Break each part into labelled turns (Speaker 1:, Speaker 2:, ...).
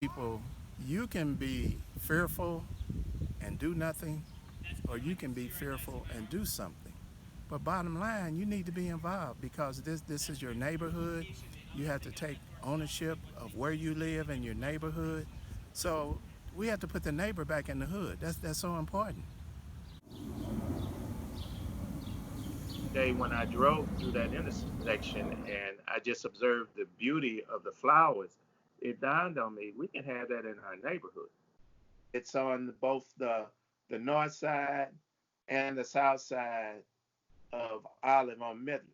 Speaker 1: People, you can be fearful and do nothing, or you can be fearful and do something. But bottom line, you need to be involved because this is your neighborhood. You have to take ownership of where you live in your neighborhood. So we have to put the neighbor back in the hood. That's so important.
Speaker 2: Day when I drove through that intersection and I just observed the beauty of the flowers, it dawned on me we can have that in our neighborhood. It's on both the north side and the south side of Olive on Midland.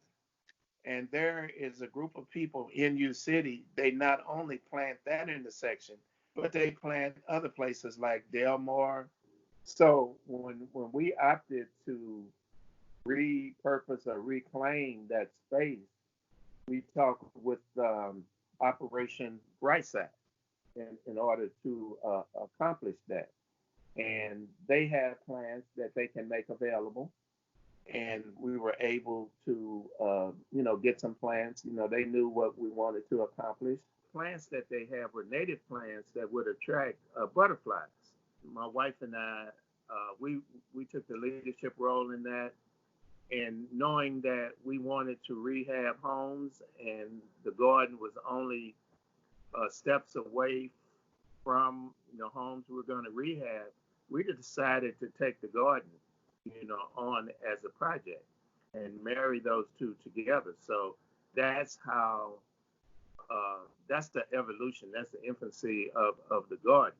Speaker 2: And there is a group of people in U City, they not only plant that intersection, but they plant other places like Delmore. So when we opted to repurpose or reclaim that space, we talked with Operation Brightside in order to accomplish that. And they have plans that they can make available. And we were able to, get some plants. They knew what we wanted to accomplish. Plants that they have were native plants that would attract butterflies. My wife and I, we took the leadership role in that, and knowing that we wanted to rehab homes and the garden was only steps away from the homes we were going to rehab, we decided to take the garden, on as a project and marry those two together. So that's how, that's the evolution, that's the infancy of the garden.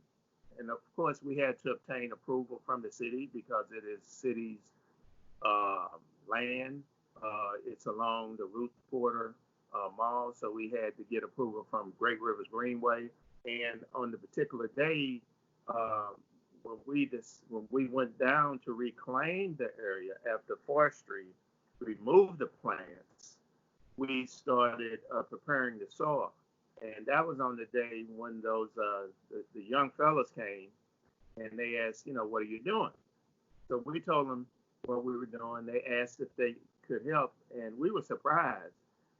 Speaker 2: And of course, we had to obtain approval from the city because it is city's uh, land. It's along the Ruth Porter Mall, so we had to get approval from Great Rivers Greenway. And on the particular day, uh, when we went down to reclaim the area after forestry removed the plants, we started preparing the soil. And that was on the day when those the young fellas came and they asked, what are you doing? So we told them what we were doing. They asked if they could help, and we were surprised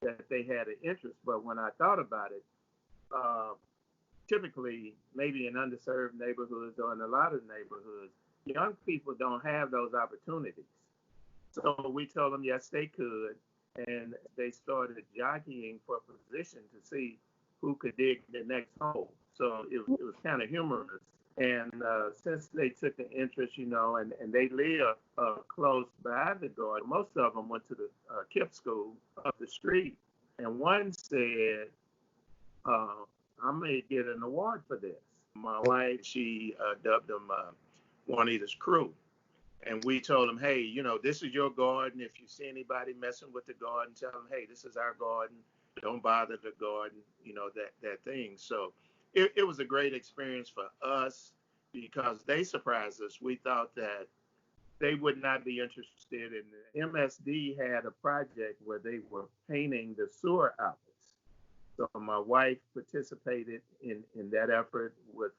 Speaker 2: that they had an interest. But when I thought about it, uh, typically, maybe in underserved neighborhoods or in a lot of neighborhoods, young people don't have those opportunities. So we told them yes, they could, and they started jockeying for position to see who could dig the next hole. So it was kind of humorous. And since they took an interest, and they live close by the garden, most of them went to the KIPP school up the street. And one said, uh, I may get an award for this. My wife, she dubbed them Juanita's crew. And we told them, hey, this is your garden. If you see anybody messing with the garden, tell them, hey, this is our garden. Don't bother the garden, that thing. So it was a great experience for us because they surprised us. We thought that they would not be interested in it. MSD had a project where they were painting the sewer outlets. So my wife participated in that effort with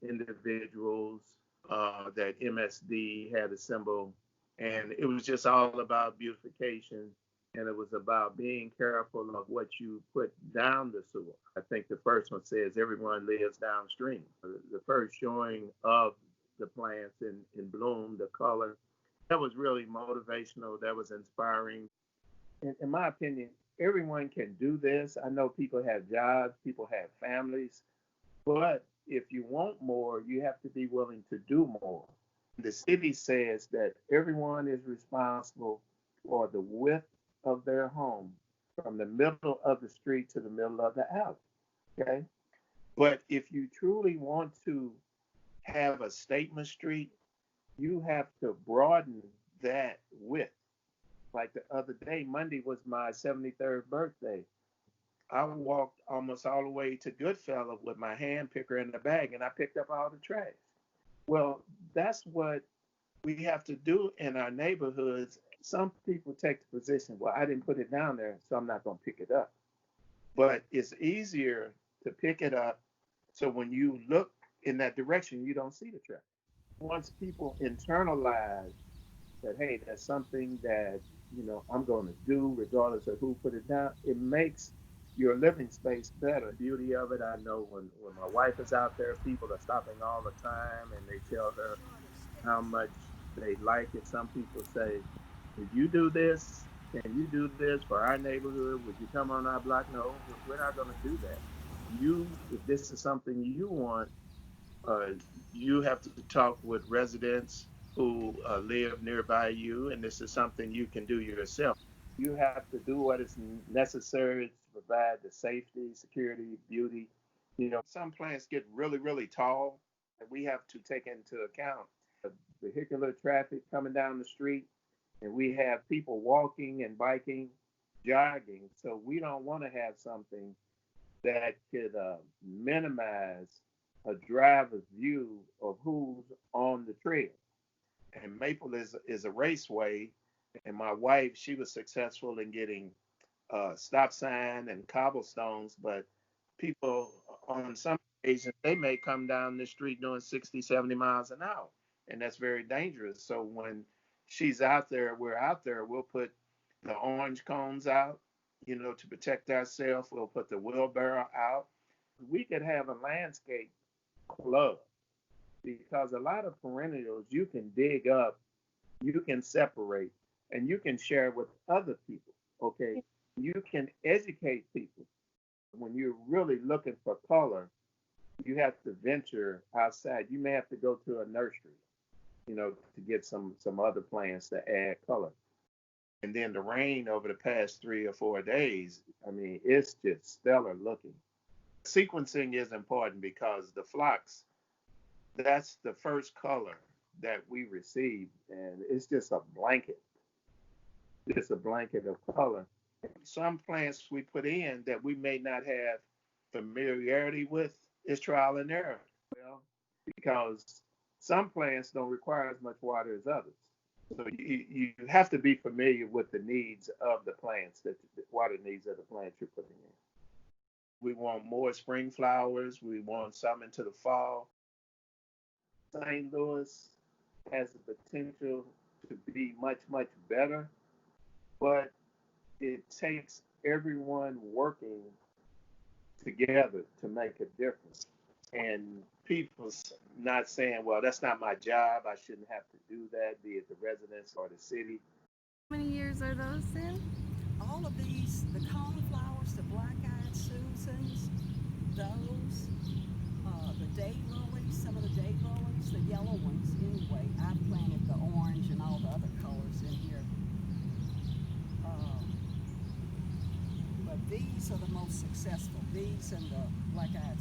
Speaker 2: individuals that MSD had assembled. And it was just all about beautification. And it was about being careful of what you put down the sewer. I think the first one says everyone lives downstream. The first showing of the plants in bloom, the color, that was really motivational. That was inspiring. In my opinion, everyone can do this. I know people have jobs, people have families, but if you want more, you have to be willing to do more. The city says that everyone is responsible for the width of their home from the middle of the street to the middle of the alley. Okay. But if you truly want to have a statement street, you have to broaden that width. Like the other day, Monday was my 73rd birthday. I walked almost all the way to Goodfellow with my hand picker in the bag and I picked up all the trash. Well, that's what we have to do in our neighborhoods. Some people take the position, well, I didn't put it down there, so I'm not going to pick it up. But it's easier to pick it up so when you look in that direction, you don't see the trash. Once people internalize that, hey, that's something that, I'm going to do regardless of who put it down, it makes your living space better. Beauty of it, I know when my wife is out there, people are stopping all the time and they tell her how much they like it. Some people say, "Would you do this? Can you do this for our neighborhood? Would you come on our block?" No, we're not going to do that. If this is something you want, uh, you have to talk with residents who live nearby you, and this is something you can do yourself. You have to do what is necessary to provide the safety, security, beauty. Some plants get really, really tall, and we have to take into account vehicular traffic coming down the street, and we have people walking and biking, jogging. So we don't want to have something that could minimize a driver's view of who's on the trail. And Maple is a raceway, and my wife, she was successful in getting stop sign and cobblestones, but people on some occasions, they may come down the street doing 60, 70 miles an hour, and that's very dangerous. So when she's out there, we're out there, we'll put the orange cones out, to protect ourselves. We'll put the wheelbarrow out. We could have a landscape club because a lot of perennials you can dig up, you can separate, and you can share with other people. Okay, you can educate people. When you're really looking for color, you have to venture outside. You may have to go to a nursery, to get some other plants to add color. And then the rain over the past 3 or 4 days, I mean, it's just stellar looking. Sequencing is important because the phlox, that's the first color that we receive, and it's just a blanket of color. Some plants we put in that we may not have familiarity with is trial and error. Well, because some plants don't require as much water as others. So you have to be familiar with the needs of the plants, the water needs of the plants you're putting in. We want more spring flowers. We want some into the fall. St. Louis has the potential to be much, much better, but it takes everyone working together to make a difference. And people not saying, well, that's not my job. I shouldn't have to do that, be it the residents or the city.
Speaker 3: How many years are those then?
Speaker 4: All of these, the coneflowers, the black-eyed Susans, those, the daylilies, some of the daylilies, the yellow ones anyway. I've planted the orange and all the other colors in here. But these are the most successful. These and the black-eyed